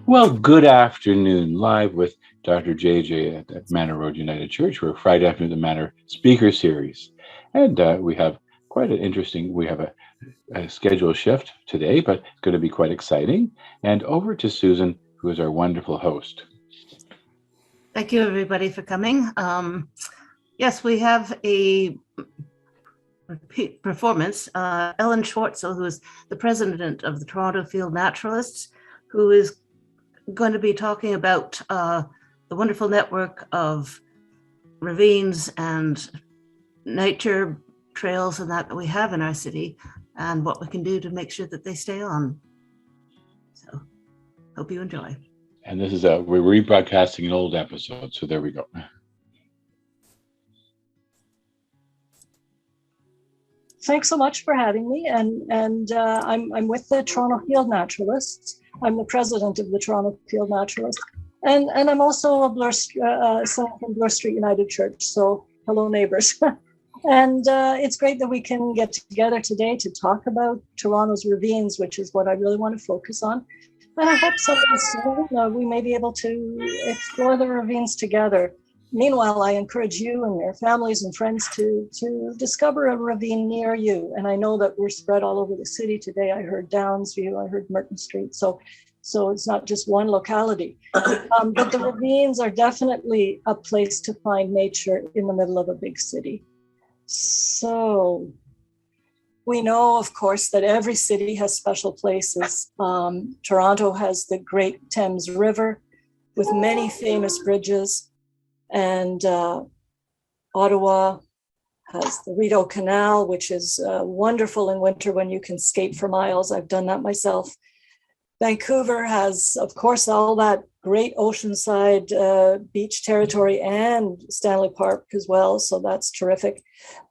Well, good afternoon. Live with Dr. JJ at Manor Road United Church. We're Friday afternoon, the Manor Speaker Series. And we have quite an interesting, we have a schedule shift today, but it's going to be quite exciting. And over to Susan, who is our wonderful host. Thank you, everybody, for coming. Yes, we have a repeat performance. Ellen Schwartzel, who is the president of the Toronto Field Naturalists, who is going to be talking about the wonderful network of ravines and nature trails and that we have in our city and what we can do to make sure that they stay on. So hope you enjoy. And this is we're rebroadcasting an old episode, so there we go. Thanks so much for having me, and I'm with the Toronto Field Naturalists. I'm the president of the Toronto Field Naturalists, and I'm also a son from Bloor Street United Church. So hello, neighbors. And it's great that we can get together today to talk about Toronto's ravines, which is what I really want to focus on. And I hope someday soon we may be able to explore the ravines together. Meanwhile, I encourage you and your families and friends to discover a ravine near you. And I know that we're spread all over the city today. I heard Downsview, I heard Merton Street. So it's not just one locality. But the ravines are definitely a place to find nature in the middle of a big city. So we know, of course, that every city has special places. Toronto has the Great Thames River with many famous bridges. And Ottawa has the Rideau Canal, which is wonderful in winter when you can skate for miles. I've done that myself. Vancouver has, of course, all that great oceanside beach territory and Stanley Park as well. So that's terrific.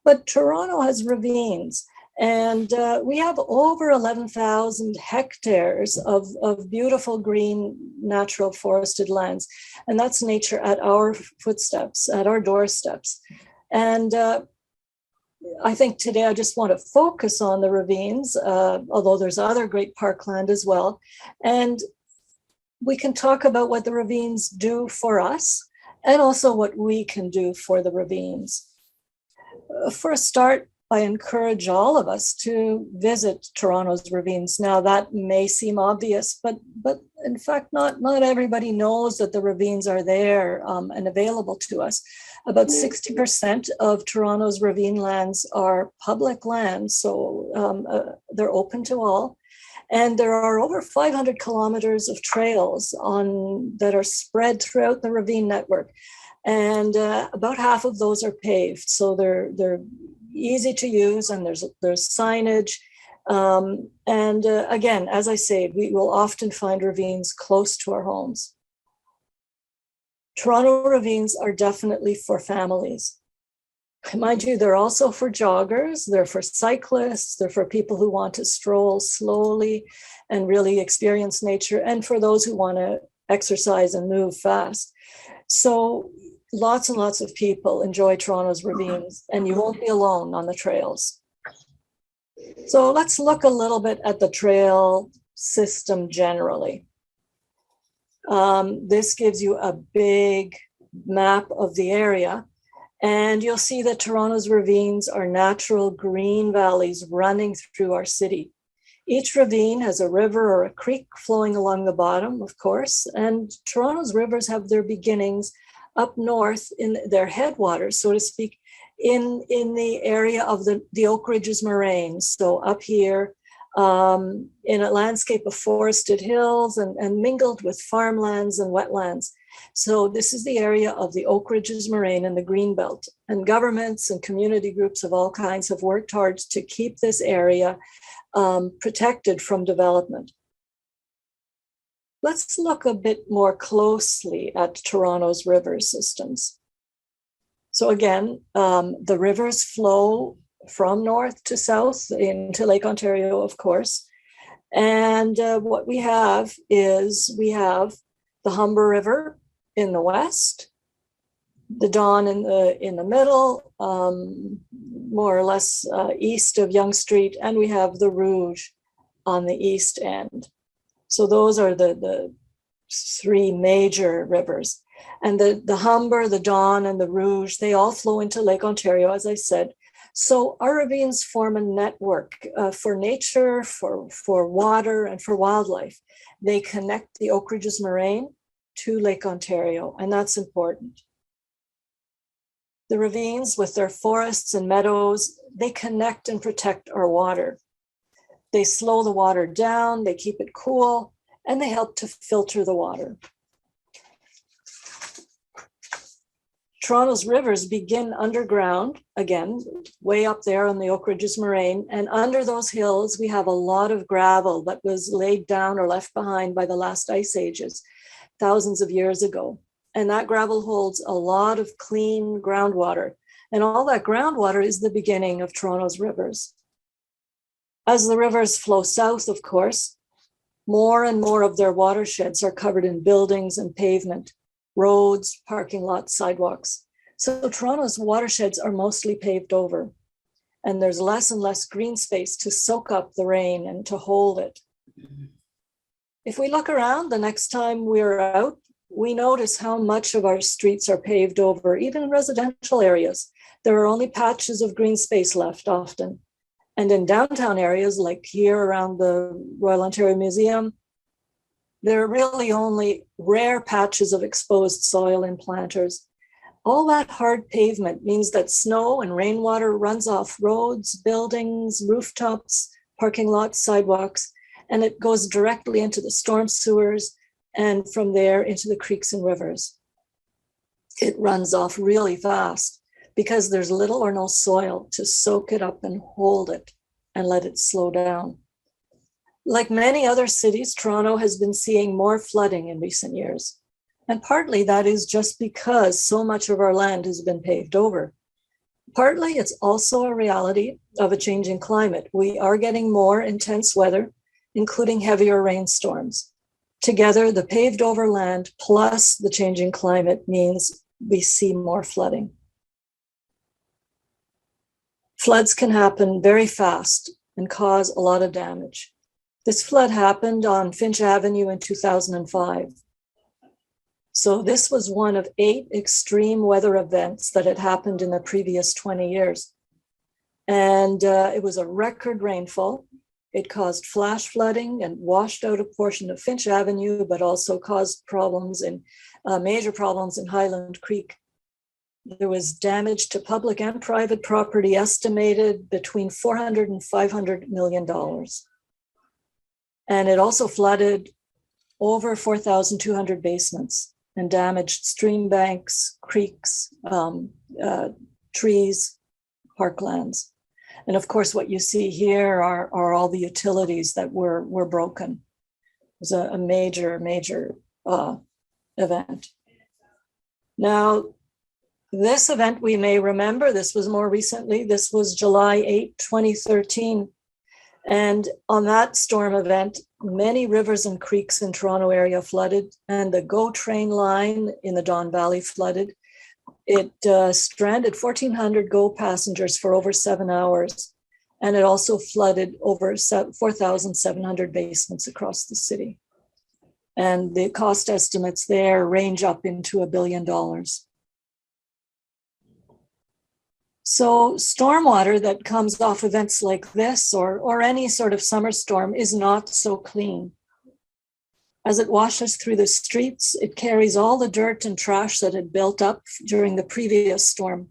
But Toronto has ravines. And we have over 11,000 hectares of beautiful green, natural forested lands. And that's nature at our footsteps, at our doorsteps. And I think today I just want to focus on the ravines, although there's other great parkland as well. And we can talk about what the ravines do for us and also what we can do for the ravines. For a start, I encourage all of us to visit Toronto's ravines. Now, that may seem obvious, but in fact, not everybody knows that the ravines are there and available to us. About 60% of Toronto's ravine lands are public lands, so they're open to all. And there are over 500 kilometers of trails that are spread throughout the ravine network. And about half of those are paved, so they're easy to use, and there's signage. And again, as I say, we will often find ravines close to our homes. Toronto ravines are definitely for families. Mind you, they're also for joggers, they're for cyclists, they're for people who want to stroll slowly and really experience nature, and for those who want to exercise and move fast. So lots and lots of people enjoy Toronto's ravines, and you won't be alone on the trails. So let's look a little bit at the trail system generally. This gives you a big map of the area, and you'll see that Toronto's ravines are natural green valleys running through our city. Each ravine has a river or a creek flowing along the bottom, of course, and Toronto's rivers have their beginnings up north in their headwaters, so to speak, in the area of the Oak Ridges moraines. So up here in a landscape of forested hills and mingled with farmlands and wetlands. So this is the area of the Oak Ridges moraine and the Greenbelt. And governments and community groups of all kinds have worked hard to keep this area protected from development. Let's look a bit more closely at Toronto's river systems. So again, the rivers flow from north to south into Lake Ontario, of course. And what we have is the Humber River in the west, the Don in the middle, more or less east of Yonge Street, and we have the Rouge on the east end. So those are the three major rivers. And the Humber, the Don, and the Rouge, they all flow into Lake Ontario, as I said. So our ravines form a network for nature, for water, and for wildlife. They connect the Oak Ridges Moraine to Lake Ontario, and that's important. The ravines, with their forests and meadows, they connect and protect our water. They slow the water down, they keep it cool, and they help to filter the water. Toronto's rivers begin underground, again, way up there on the Oak Ridges Moraine. And under those hills, we have a lot of gravel that was laid down or left behind by the last ice ages, thousands of years ago. And that gravel holds a lot of clean groundwater. And all that groundwater is the beginning of Toronto's rivers. As the rivers flow south, of course, more and more of their watersheds are covered in buildings and pavement, roads, parking lots, sidewalks. So Toronto's watersheds are mostly paved over, and there's less and less green space to soak up the rain and to hold it. If we look around the next time we're out, we notice how much of our streets are paved over, even in residential areas. There are only patches of green space left often. And in downtown areas like here around the Royal Ontario Museum, there are really only rare patches of exposed soil in planters. All that hard pavement means that snow and rainwater runs off roads, buildings, rooftops, parking lots, sidewalks, and it goes directly into the storm sewers and from there into the creeks and rivers. It runs off really fast because there's little or no soil to soak it up and hold it and let it slow down. Like many other cities, Toronto has been seeing more flooding in recent years. And partly that is just because so much of our land has been paved over. Partly it's also a reality of a changing climate. We are getting more intense weather, including heavier rainstorms. Together, the paved over land plus the changing climate means we see more flooding. Floods can happen very fast and cause a lot of damage. This flood happened on Finch Avenue in 2005. So this was one of 8 extreme weather events that had happened in the previous 20 years. And it was a record rainfall. It caused flash flooding and washed out a portion of Finch Avenue, but also caused major problems in Highland Creek. There was damage to public and private property estimated between $400 and $500 million. And it also flooded over 4,200 basements and damaged stream banks, creeks, trees, parklands. And of course, what you see here are all the utilities that were broken. It was a major event. Now, this event we may remember, this was more recently, this was July 8, 2013. And on that storm event, many rivers and creeks in Toronto area flooded, and the GO train line in the Don Valley flooded. It stranded 1,400 GO passengers for over 7 hours, and it also flooded over 4,700 basements across the city. And the cost estimates there range up into $1 billion. So stormwater that comes off events like this or any sort of summer storm is not so clean. As it washes through the streets, it carries all the dirt and trash that had built up during the previous storm.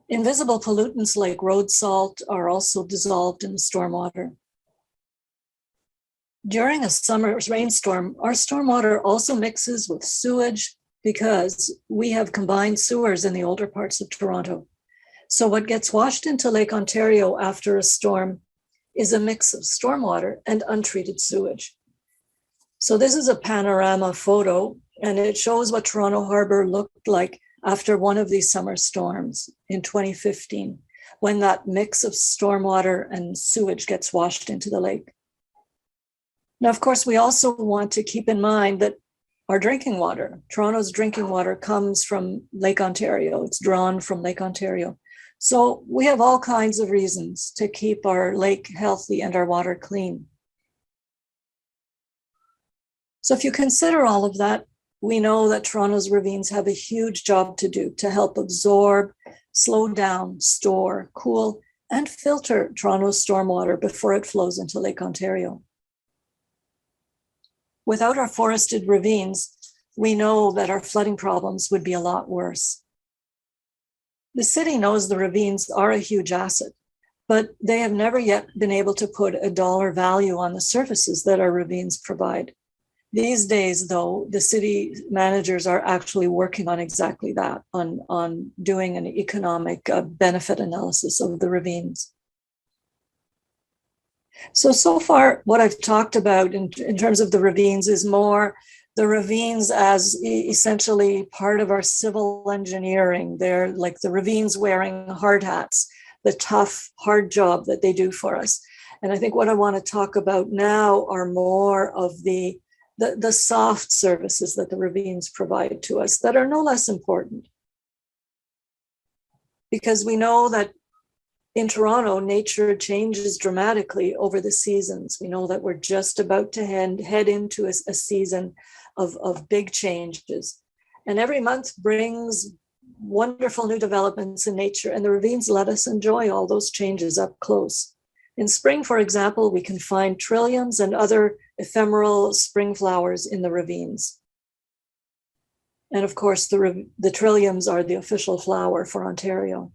Invisible pollutants like road salt are also dissolved in the stormwater. During a summer rainstorm, our stormwater also mixes with sewage because we have combined sewers in the older parts of Toronto. So what gets washed into Lake Ontario after a storm is a mix of stormwater and untreated sewage. So this is a panorama photo, and it shows what Toronto Harbour looked like after one of these summer storms in 2015, when that mix of stormwater and sewage gets washed into the lake. Now, of course, we also want to keep in mind that our drinking water, Toronto's drinking water, comes from Lake Ontario. It's drawn from Lake Ontario. So we have all kinds of reasons to keep our lake healthy and our water clean. So if you consider all of that, we know that Toronto's ravines have a huge job to do to help absorb, slow down, store, cool, and filter Toronto's stormwater before it flows into Lake Ontario. Without our forested ravines, we know that our flooding problems would be a lot worse. The city knows the ravines are a huge asset, but they have never yet been able to put a dollar value on the services that our ravines provide. These days, though, the city managers are actually working on exactly that, on doing an economic benefit analysis of the ravines. So far, what I've talked about in terms of the ravines is more the ravines as essentially part of our civil engineering. They're like the ravines wearing hard hats, the tough, hard job that they do for us. And I think what I want to talk about now are more of the soft services that the ravines provide to us that are no less important. Because we know that in Toronto, nature changes dramatically over the seasons. We know that we're just about to head into a season of big changes. And every month brings wonderful new developments in nature, and the ravines let us enjoy all those changes up close. In spring, for example, we can find trilliums and other ephemeral spring flowers in the ravines. And of course, the trilliums are the official flower for Ontario.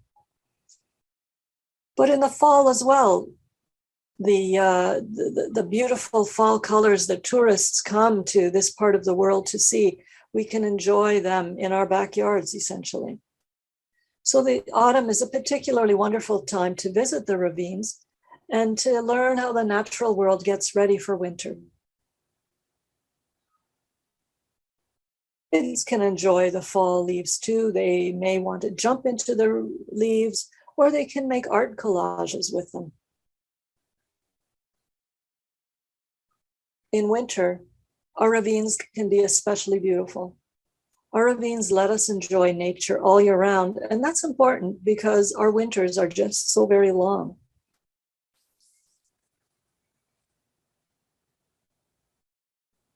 But in the fall as well, the beautiful fall colors that tourists come to this part of the world to see, we can enjoy them in our backyards, essentially. So the autumn is a particularly wonderful time to visit the ravines and to learn how the natural world gets ready for winter. Kids can enjoy the fall leaves too. They may want to jump into the leaves, or they can make art collages with them. In winter, our ravines can be especially beautiful. Our ravines let us enjoy nature all year round, and that's important because our winters are just so very long.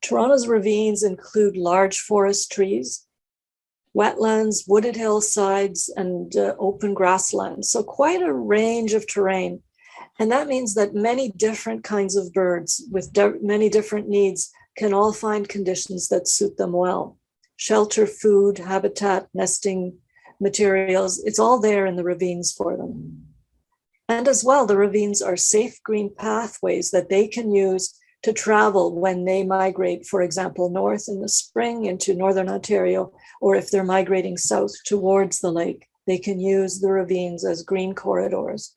Toronto's ravines include large forest trees, wetlands, wooded hillsides, and open grasslands. So quite a range of terrain. And that means that many different kinds of birds with many different needs can all find conditions that suit them well. Shelter, food, habitat, nesting materials, it's all there in the ravines for them. And as well, the ravines are safe green pathways that they can use to travel when they migrate, for example, north in the spring into Northern Ontario, or if they're migrating south towards the lake, they can use the ravines as green corridors.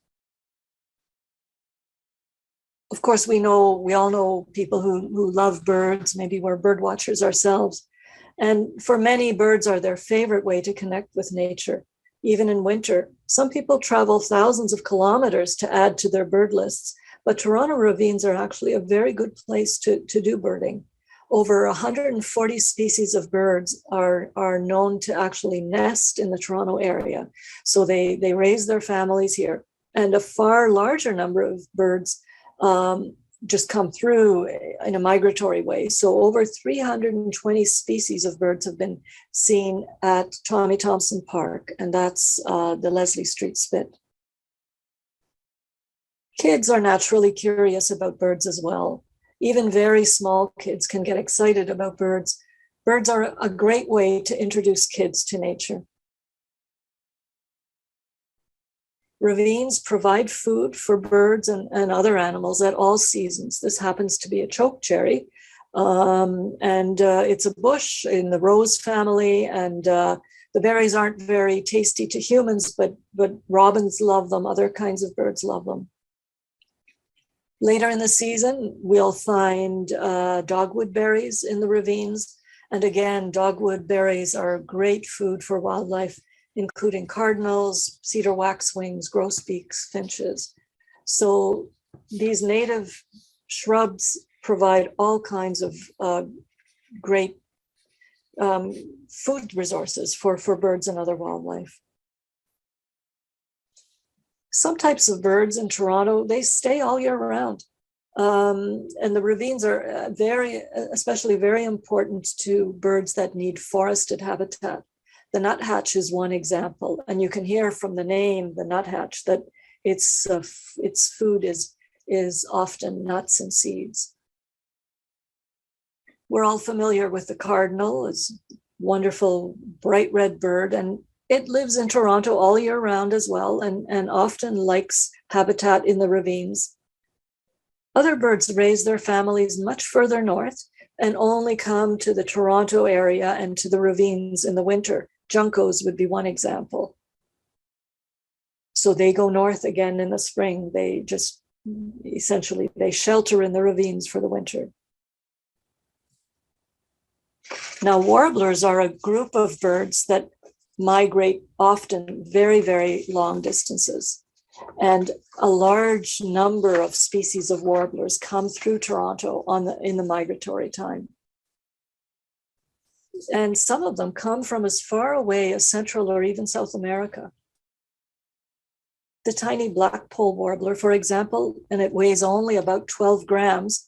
Of course, we all know people who love birds. Maybe we're bird watchers ourselves. And for many, birds are their favorite way to connect with nature, even in winter. Some people travel thousands of kilometers to add to their bird lists, but Toronto ravines are actually a very good place to do birding. Over 140 species of birds are known to actually nest in the Toronto area. So they raise their families here. And a far larger number of birds just come through in a migratory way. So over 320 species of birds have been seen at Tommy Thompson Park, and that's the Leslie Street Spit. Kids are naturally curious about birds as well. Even very small kids can get excited about birds. Birds are a great way to introduce kids to nature. Ravines provide food for birds and other animals at all seasons. This happens to be a chokecherry, and it's a bush in the rose family, and the berries aren't very tasty to humans, but robins love them, other kinds of birds love them. Later in the season, we'll find dogwood berries in the ravines. And again, dogwood berries are great food for wildlife, including cardinals, cedar waxwings, grosbeaks, finches. So these native shrubs provide all kinds of great food resources for birds and other wildlife. Some types of birds in Toronto, they stay all year round. And the ravines are especially very important to birds that need forested habitat. The nuthatch is one example, and you can hear from the name, the nuthatch, that its food is often nuts and seeds. We're all familiar with the cardinal. It's a wonderful bright red bird, and it lives in Toronto all year round as well, and often likes habitat in the ravines. Other birds raise their families much further north and only come to the Toronto area and to the ravines in the winter. Juncos would be one example. So they go north again in the spring. They just essentially, they shelter in the ravines for the winter. Now, warblers are a group of birds that migrate often very, very long distances. And a large number of species of warblers come through Toronto in the migratory time. And some of them come from as far away as Central or even South America. The tiny black-polled warbler, for example, and it weighs only about 12 grams,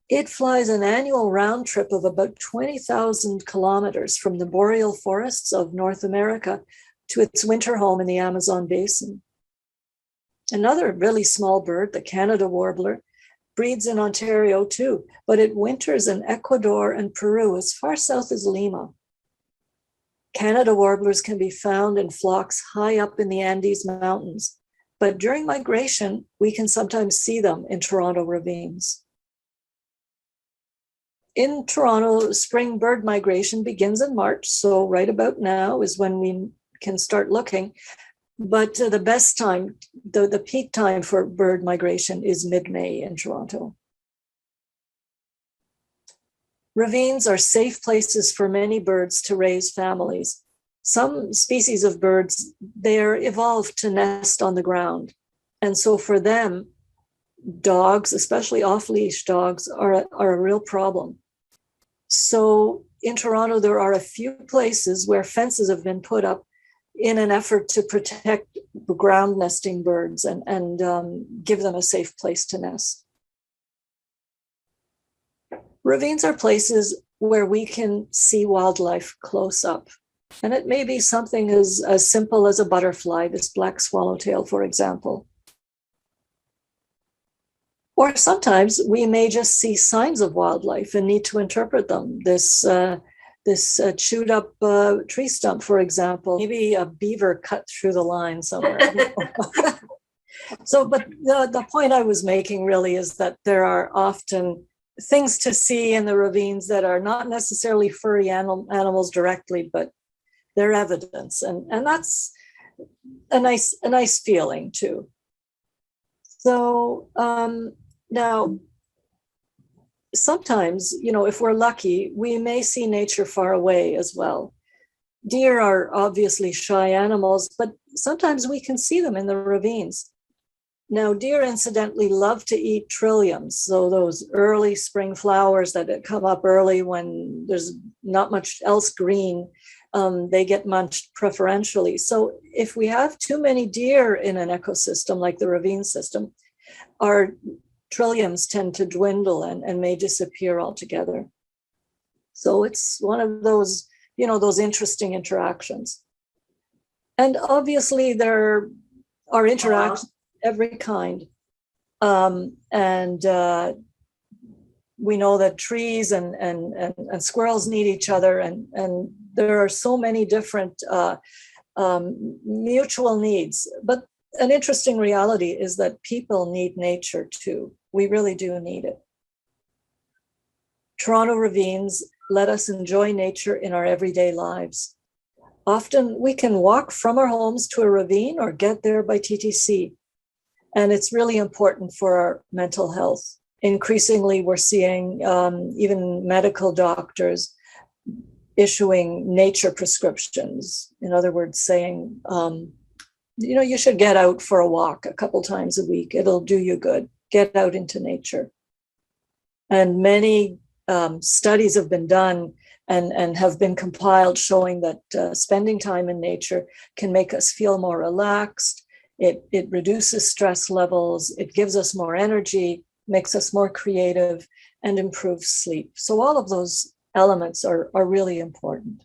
it flies an annual round trip of about 20,000 kilometers from the boreal forests of North America to its winter home in the Amazon basin. Another really small bird, the Canada warbler, breeds in Ontario too, but it winters in Ecuador and Peru as far south as Lima. Canada warblers can be found in flocks high up in the Andes Mountains, but during migration, we can sometimes see them in Toronto ravines. In Toronto, spring bird migration begins in March, so right about now is when we can start looking. But the best time, the peak time for bird migration is mid-May in Toronto. Ravines are safe places for many birds to raise families. Some species of birds, they're evolved to nest on the ground. And so for them, dogs, especially off-leash dogs, are a real problem. So in Toronto, there are a few places where fences have been put up in an effort to protect ground nesting birds and give them a safe place to nest. Ravines are places where we can see wildlife close up. And it may be something as simple as a butterfly, this black swallowtail, for example. Or sometimes we may just see signs of wildlife and need to interpret them. This chewed up tree stump, for example, maybe a beaver cut through the line somewhere. But the point I was making really is that there are often things to see in the ravines that are not necessarily furry animals directly, but they're evidence. And that's a nice feeling too. So now, sometimes, if we're lucky, we may see nature far away as well. Deer are obviously shy animals, but sometimes we can see them in the ravines. Now, deer incidentally love to eat trilliums, so those early spring flowers that come up early when there's not much else green, they get munched preferentially. So if we have too many deer in an ecosystem like the ravine system, our trilliums tend to dwindle and may disappear altogether. So it's one of those, those interesting interactions. And obviously there are interactions of every kind. We know that trees and squirrels need each other, and there are so many different mutual needs. But an interesting reality is that people need nature too. We really do need it. Toronto ravines let us enjoy nature in our everyday lives. Often we can walk from our homes to a ravine or get there by TTC. And it's really important for our mental health. Increasingly, we're seeing even medical doctors issuing nature prescriptions. In other words, saying, you should get out for a walk a couple times a week. It'll do you good. Get out into nature. And many studies have been done and have been compiled showing that spending time in nature can make us feel more relaxed. It reduces stress levels. It gives us more energy. makes us more creative, and improves sleep. So all of those elements are really important.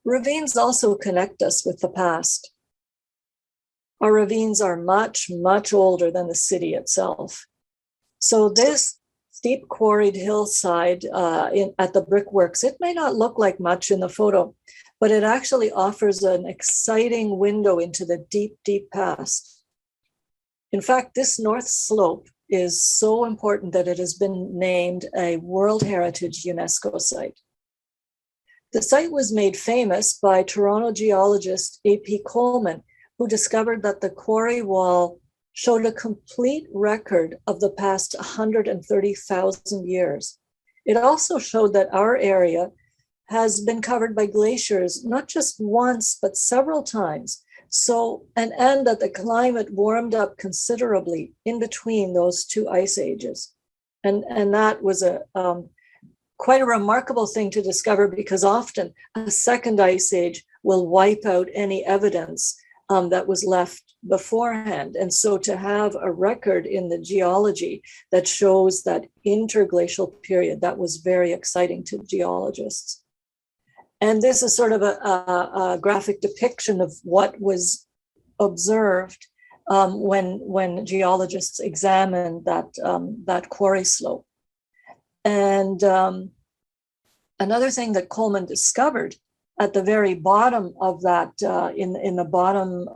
Ravines also connect us with the past. Our ravines are much, much older than the city itself. So this steep quarried hillside at the brickworks, it may not look like much in the photo, but it actually offers an exciting window into the deep, deep past. In fact, this north slope is so important that it has been named a World Heritage UNESCO site. The site was made famous by Toronto geologist A.P. Coleman, who discovered that the quarry wall showed a complete record of the past 130,000 years. It also showed that our area has been covered by glaciers, not just once, but several times. So, and that the climate warmed up considerably in between those two ice ages. And that was quite a remarkable thing to discover, because often a second ice age will wipe out any evidence that was left beforehand. And so to have a record in the geology that shows that interglacial period, that was very exciting to geologists. And this is sort of a graphic depiction of what was observed when geologists examined that quarry slope. And another thing that Coleman discovered at the very bottom of that, in the bottom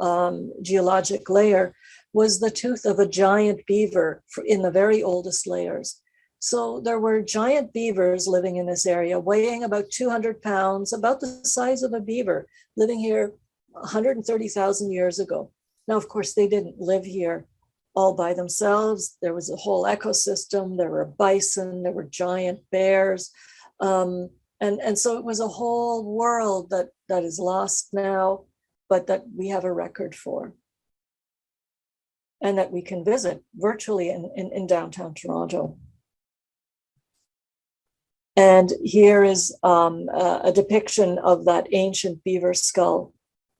geologic layer, was the tooth of a giant beaver in the very oldest layers. So there were giant beavers living in this area, weighing about 200 pounds, about the size of a beaver, living here 130,000 years ago. Now, of course, they didn't live here all by themselves. There was a whole ecosystem. There were bison, there were giant bears. And so it was a whole world that is lost now, but that we have a record for, and that we can visit virtually in downtown Toronto. And here is a depiction of that ancient beaver skull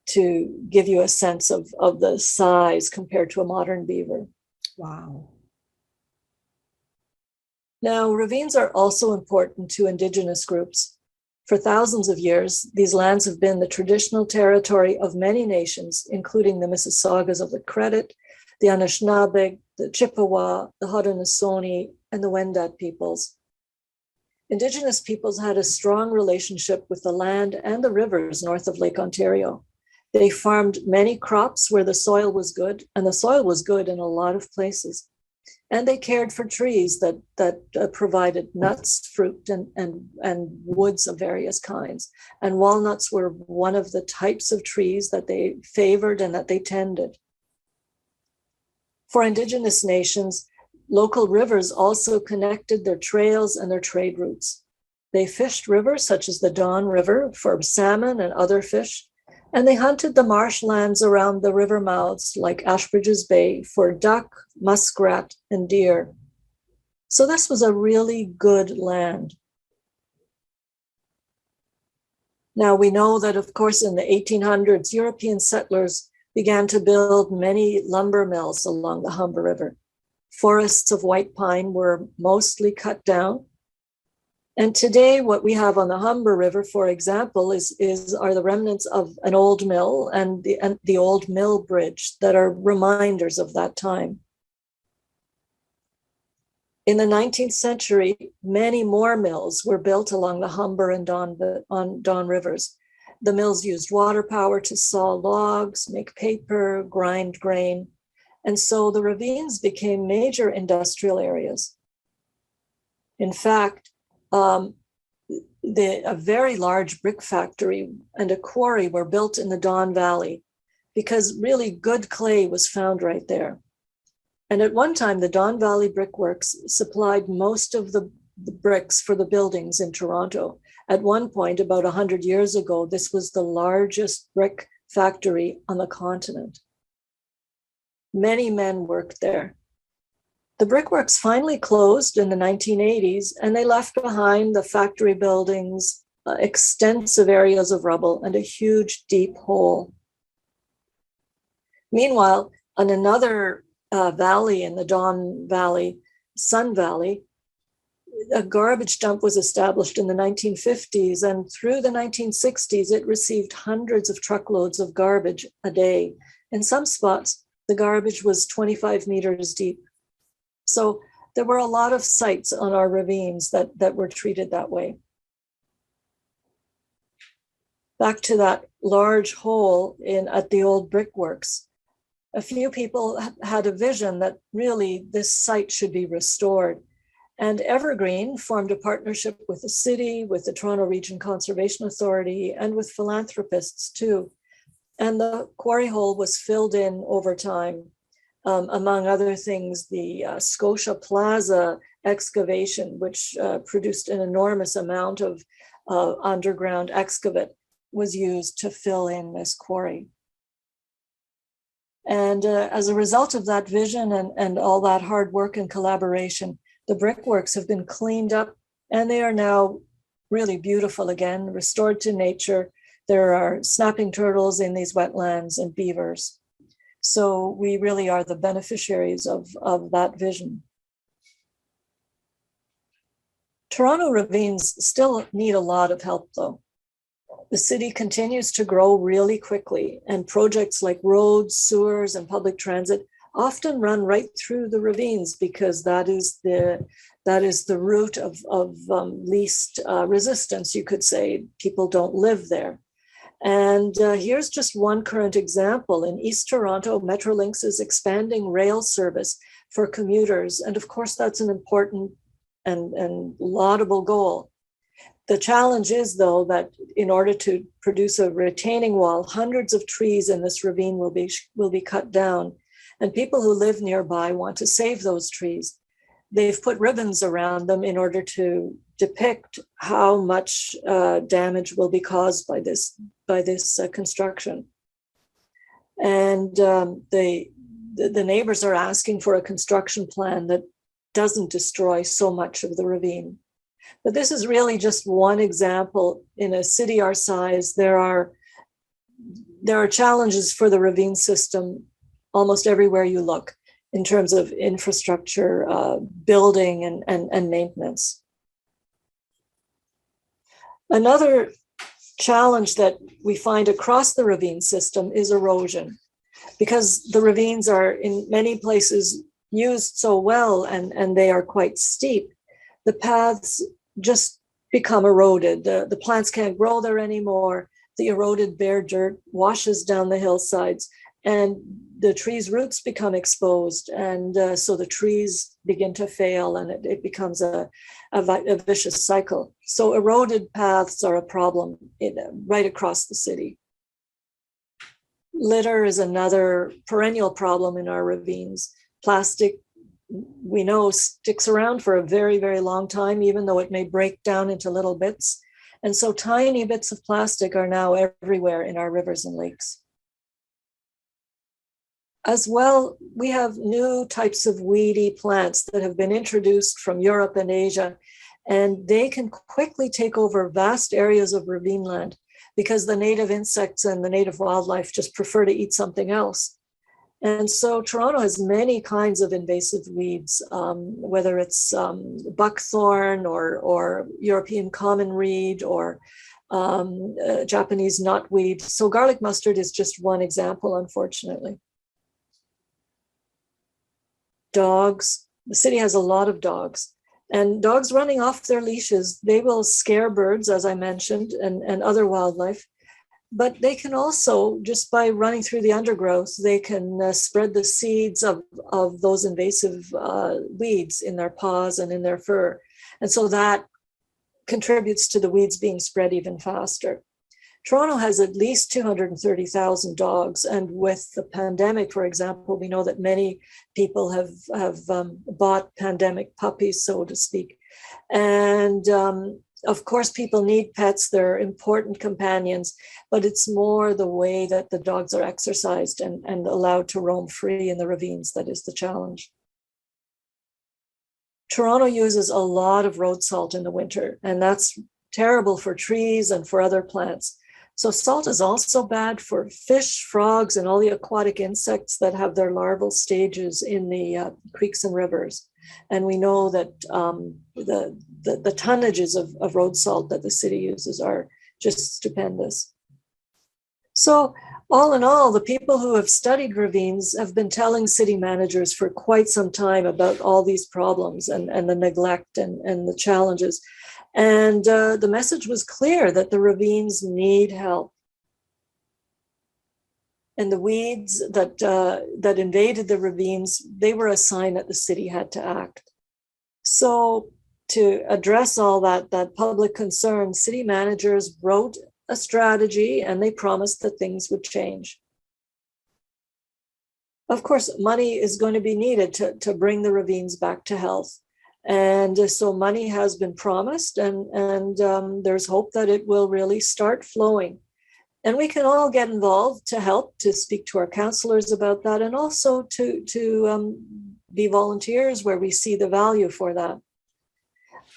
to give you a sense of the size compared to a modern beaver. Wow. Now, ravines are also important to Indigenous groups. For thousands of years, these lands have been the traditional territory of many nations, including the Mississaugas of the Credit, the Anishinaabe, the Chippewa, the Haudenosaunee, and the Wendat peoples. Indigenous peoples had a strong relationship with the land and the rivers north of Lake Ontario. They farmed many crops where the soil was good, and the soil was good in a lot of places. And they cared for trees that provided nuts, fruit, and woods of various kinds. And walnuts were one of the types of trees that they favored and that they tended. For Indigenous nations, local rivers also connected their trails and their trade routes. They fished rivers such as the Don River for salmon and other fish, and they hunted the marshlands around the river mouths like Ashbridges Bay for duck, muskrat, and deer. So this was a really good land. Now we know that, of course, in the 1800s, European settlers began to build many lumber mills along the Humber River. Forests of white pine were mostly cut down. And today, what we have on the Humber River, for example, are the remnants of an old mill and the old mill bridge that are reminders of that time. In the 19th century, many more mills were built along the Humber and Don rivers. The mills used water power to saw logs, make paper, grind grain. And so the ravines became major industrial areas. In fact, a very large brick factory and a quarry were built in the Don Valley because really good clay was found right there. And at one time, the Don Valley Brickworks supplied most of the bricks for the buildings in Toronto. At one point, about 100 years ago, this was the largest brick factory on the continent. Many men worked there. The brickworks finally closed in the 1980s, and they left behind the factory buildings, extensive areas of rubble, and a huge, deep hole. Meanwhile, on another valley in the Don Valley, Sun Valley, a garbage dump was established in the 1950s, and through the 1960s, it received hundreds of truckloads of garbage a day. In some spots, the garbage was 25 meters deep. So there were a lot of sites on our ravines that were treated that way. Back to that large hole at the old brickworks. A few people had a vision that really this site should be restored. And Evergreen formed a partnership with the city, with the Toronto Region Conservation Authority, and with philanthropists too. And the quarry hole was filled in over time. Among other things, the Scotia Plaza excavation, which produced an enormous amount of underground excavate, was used to fill in this quarry. And as a result of that vision and all that hard work and collaboration, the brickworks have been cleaned up and they are now really beautiful again, restored to nature. There are snapping turtles in these wetlands and beavers. So we really are the beneficiaries of that vision. Toronto ravines still need a lot of help though. The city continues to grow really quickly, and projects like roads, sewers, and public transit often run right through the ravines because that is the route of least resistance, you could say. People don't live there. And here's just one current example. In East Toronto, Metrolinx is expanding rail service for commuters. And of course, that's an important and laudable goal. The challenge is, though, that in order to produce a retaining wall, hundreds of trees in this ravine will be cut down. And people who live nearby want to save those trees. They've put ribbons around them in order to depict how much damage will be caused by this construction. And the neighbors are asking for a construction plan that doesn't destroy so much of the ravine. But this is really just one example. In a city our size, there are challenges for the ravine system almost everywhere you look in terms of infrastructure, building, and maintenance. Another challenge that we find across the ravine system is erosion, because the ravines are in many places used so well and they are quite steep. The paths just become eroded. The plants can't grow there anymore. The eroded bare dirt washes down the hillsides and the trees' roots become exposed. And so the trees begin to fail and it becomes a vicious cycle. So eroded paths are a problem right across the city. Litter is another perennial problem in our ravines. Plastic, we know, sticks around for a very, very long time, even though it may break down into little bits. And so tiny bits of plastic are now everywhere in our rivers and lakes. As well, we have new types of weedy plants that have been introduced from Europe and Asia, and they can quickly take over vast areas of ravine land because the native insects and the native wildlife just prefer to eat something else. And so Toronto has many kinds of invasive weeds, whether it's buckthorn or European common reed or Japanese knotweed. So garlic mustard is just one example, unfortunately. Dogs, the city has a lot of dogs, and dogs running off their leashes, they will scare birds, as I mentioned, and other wildlife. But they can also, just by running through the undergrowth, they can spread the seeds of those invasive weeds in their paws and in their fur. And so that contributes to the weeds being spread even faster. Toronto has at least 230,000 dogs. And with the pandemic, for example, we know that many people have bought pandemic puppies, so to speak. And of course, people need pets. They're important companions, but it's more the way that the dogs are exercised and allowed to roam free in the ravines that is the challenge. Toronto uses a lot of road salt in the winter, and that's terrible for trees and for other plants. So salt is also bad for fish, frogs, and all the aquatic insects that have their larval stages in the creeks and rivers. And we know that the tonnages of road salt that the city uses are just stupendous. So all in all, the people who have studied ravines have been telling city managers for quite some time about all these problems and the neglect and the challenges. And the message was clear that the ravines need help. And the weeds that invaded the ravines, they were a sign that the city had to act. So to address all that public concern, city managers wrote a strategy and they promised that things would change. Of course, money is going to be needed to bring the ravines back to health. And so money has been promised, and there's hope that it will really start flowing. And we can all get involved to help, to speak to our counselors about that, and also to be volunteers where we see the value for that.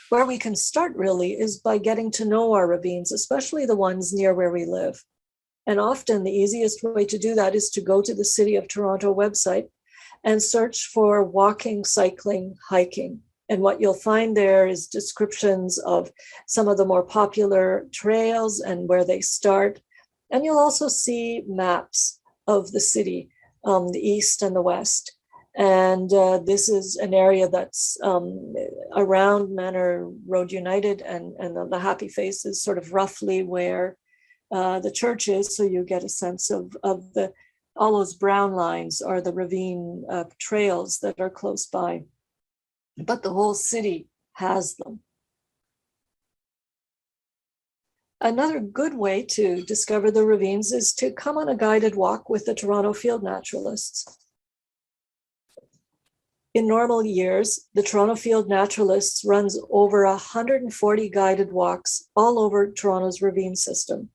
Where we can start really is by getting to know our ravines, especially the ones near where we live. And often the easiest way to do that is to go to the City of Toronto website and search for walking, cycling, hiking. And what you'll find there is descriptions of some of the more popular trails and where they start. And you'll also see maps of the city, the east and the west. And this is an area that's around Manor Road United, and the Happy Face is sort of roughly where the church is. So you get a sense of all those brown lines are the ravine trails that are close by. But the whole city has them. Another good way to discover the ravines is to come on a guided walk with the Toronto Field Naturalists. In normal years, the Toronto Field Naturalists runs over 140 guided walks all over Toronto's ravine system.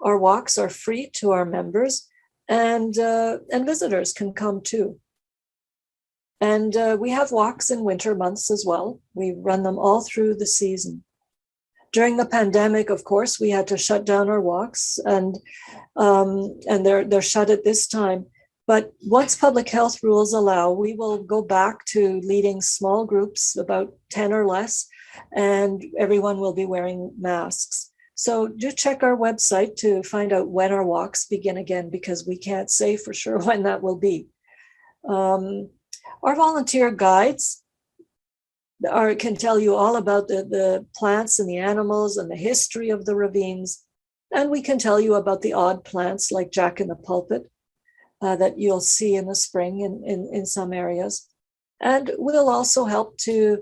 Our walks are free to our members, and visitors can come too. And we have walks in winter months as well. We run them all through the season. During the pandemic, of course, we had to shut down our walks, and they're shut at this time. But once public health rules allow, we will go back to leading small groups, about 10 or less, and everyone will be wearing masks. So do check our website to find out when our walks begin again, because we can't say for sure when that will be. Our volunteer guides can tell you all about the plants and the animals and the history of the ravines. And we can tell you about the odd plants like Jack in the Pulpit that you'll see in the spring in some areas. And we'll also help to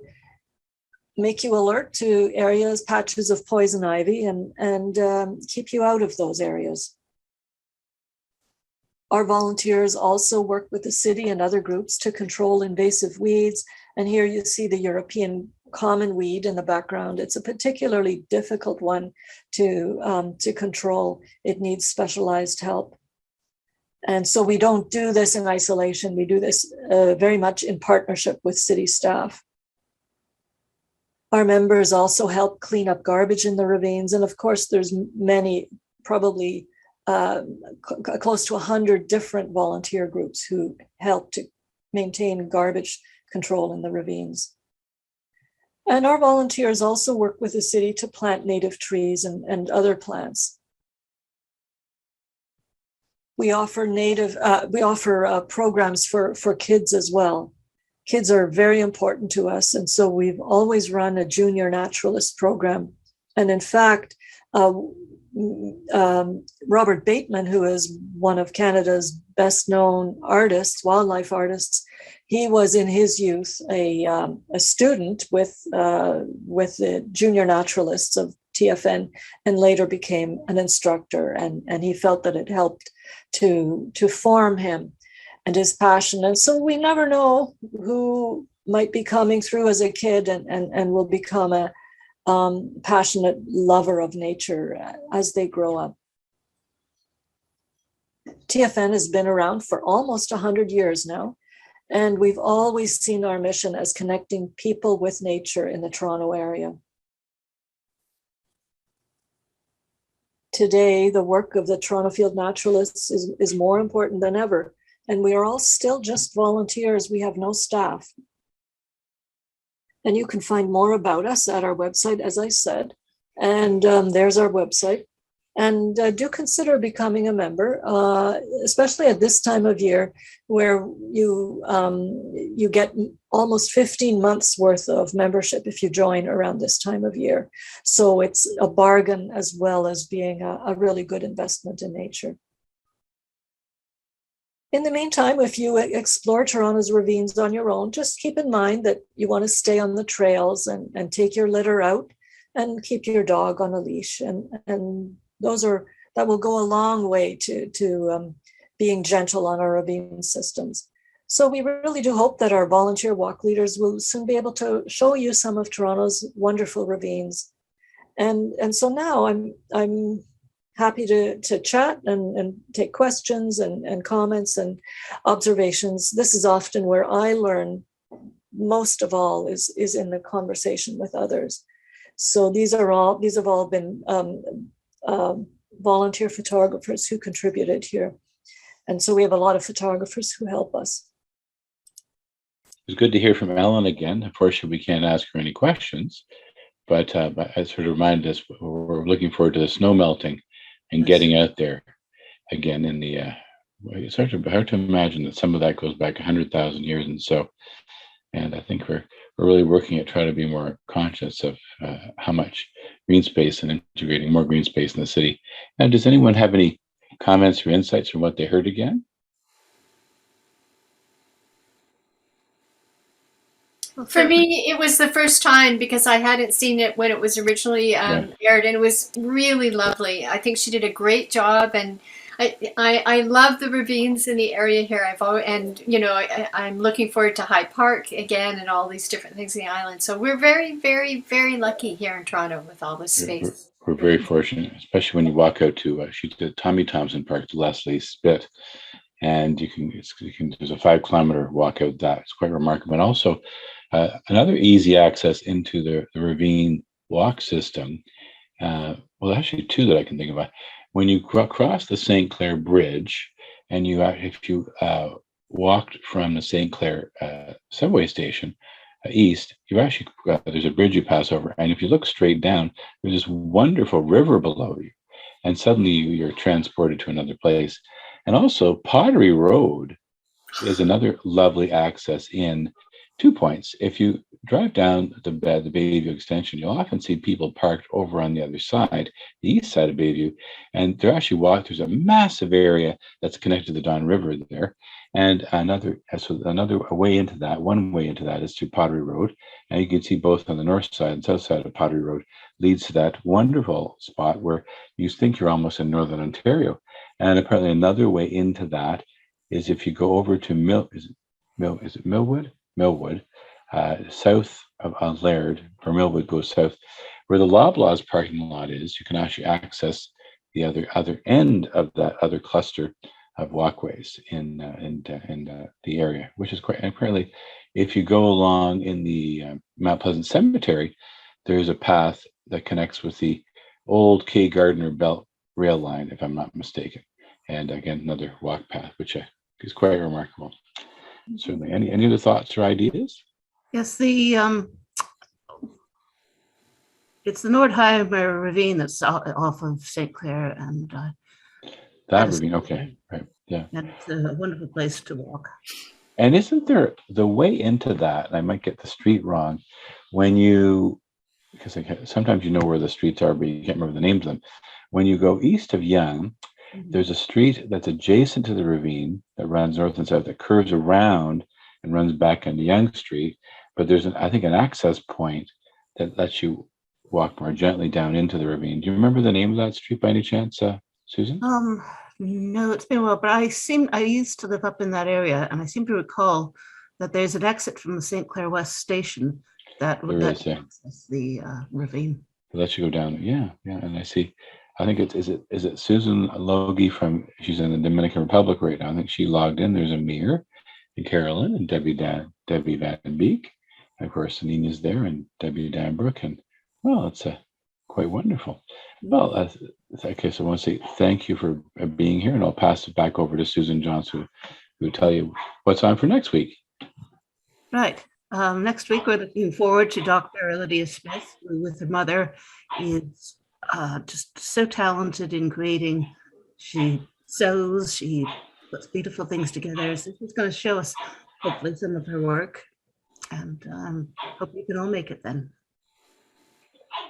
make you alert to areas, patches of poison ivy, and keep you out of those areas. Our volunteers also work with the city and other groups to control invasive weeds. And here you see the European common weed in the background. It's a particularly difficult one to control. It needs specialized help. And so we don't do this in isolation. We do this very much in partnership with city staff. Our members also help clean up garbage in the ravines. And of course, there's many, probably close to 100 different volunteer groups who help to maintain garbage control in the ravines. And our volunteers also work with the city to plant native trees and other plants. We offer programs for kids as well. Kids are very important to us, and so we've always run a junior naturalist program. And in fact, Robert Bateman, who is one of Canada's best known artists, wildlife artists, he was in his youth a student with the junior naturalists of TFN, and later became an instructor. And he felt that it helped to form him and his passion. And so we never know who might be coming through as a kid and will become a passionate lover of nature as they grow up. TFN has been around for almost 100 years now, and we've always seen our mission as connecting people with nature in the Toronto area. today the work of the Toronto Field Naturalists is more important than ever. And we are all still just volunteers. We have no staff. And you can find more about us at our website, as I said. And there's our website. And do consider becoming a member, especially at this time of year, where you get almost 15 months worth of membership if you join around this time of year. So it's a bargain as well as being a really good investment in nature. In the meantime, if you explore Toronto's ravines on your own, just keep in mind that you want to stay on the trails and take your litter out and keep your dog on a leash. And that will go a long way to being gentle on our ravine systems. So we really do hope that our volunteer walk leaders will soon be able to show you some of Toronto's wonderful ravines. And so now I'm happy to chat and take questions and comments and observations. This is often where I learn most of all is in the conversation with others. So these have all been volunteer photographers who contributed here. And so we have a lot of photographers who help us. It's good to hear from Ellen again. Unfortunately, we can't ask her any questions, but I sort of reminded us we're looking forward to the snow melting and getting out there again in the, it's hard to imagine that some of that goes back 100,000 years and so, and I think we're really working at trying to be more conscious of how much green space and integrating more green space in the city. Now, does anyone have any comments or insights from what they heard again? For me, it was the first time because I hadn't seen it when it was originally aired, and it was really lovely. I think she did a great job, and I love the ravines in the area here. I'm looking forward to Hyde Park again and all these different things in the island. So we're very, very, very lucky here in Toronto with all this space. We're very fortunate, especially when you walk out to she did Tommy Thompson Park to Leslie Spit, and there's a 5-kilometer walk out that. It's quite remarkable, and also another easy access into the ravine walk system. Well, actually, two that I can think about. When you cross the St. Clair Bridge, and if you walked from the St. Clair subway station east, you actually there's a bridge you pass over, and if you look straight down, there's this wonderful river below you, and suddenly you're transported to another place. And also, Pottery Road is another lovely access in 2 points. If you drive down the Bayview extension, you'll often see people parked over on the other side, the east side of Bayview, and they're actually there's a massive area that's connected to the Don River there. And one way into that is through Pottery Road. And you can see both on the north side and south side of Pottery Road leads to that wonderful spot where you think you're almost in Northern Ontario. And apparently another way into that is if you go over to Millwood, south of Laird, where Millwood goes south, where the Loblaws parking lot is, you can actually access the other end of that other cluster of walkways in the area, which is quite. And apparently, if you go along in the Mount Pleasant Cemetery, there's a path that connects with the old K. Gardner Belt rail line, if I'm not mistaken, and again another walk path, which is quite remarkable. Certainly. Any other thoughts or ideas? Yes, it's the Nordheimer ravine that's off of St. Clair, and that ravine. Okay, right, yeah. And it's a wonderful place to walk. And isn't there the way into that? And I might get the street wrong. Because sometimes you know where the streets are, but you can't remember the names of them. When you go east of Yonge, there's a street that's adjacent to the ravine that runs north and south that curves around and runs back into Yonge Street. But there's I think an access point that lets you walk more gently down into the ravine. Do you remember the name of that street by any chance, Susan? No, it's been a while, but I used to live up in that area, and I seem to recall that there's an exit from the St. Clair West station that access the ravine. It lets you go down. Yeah, and I see. I think is it Susan Logie she's in the Dominican Republic right now. I think she logged in. There's Amir and Carolyn and Debbie Van Beek. And of course, Nina's there and Debbie Danbrook. And well, it's Quite wonderful. Well, okay, so I want to say thank you for being here, and I'll pass it back over to Susan Johnson, who will tell you what's on for next week. Right. Next week, we're looking forward to Dr. Lydia Smith, who with her mother is just so talented in creating. She sews, she puts beautiful things together. So she's going to show us hopefully some of her work, and hope you can all make it then.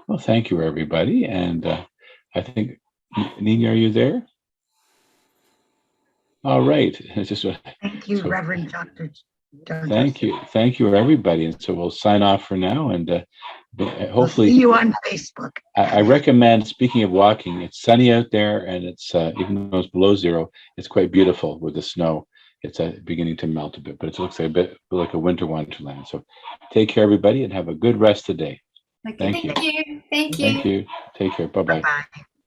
Well, thank you, everybody. And I think, Nina, are you there? All right. It's just Thank you, Reverend Dr. Thank you. Thank you, everybody. And so we'll sign off for now. And hopefully, we'll see you on Facebook. I recommend, speaking of walking, it's sunny out there, and it's even though it's below zero, it's quite beautiful with the snow. It's beginning to melt a bit, but it looks like a bit like a winter wonderland. So take care, everybody, and have a good rest of the day. Thank you. Thank you. Thank you. Take care. Bye-bye. Bye-bye.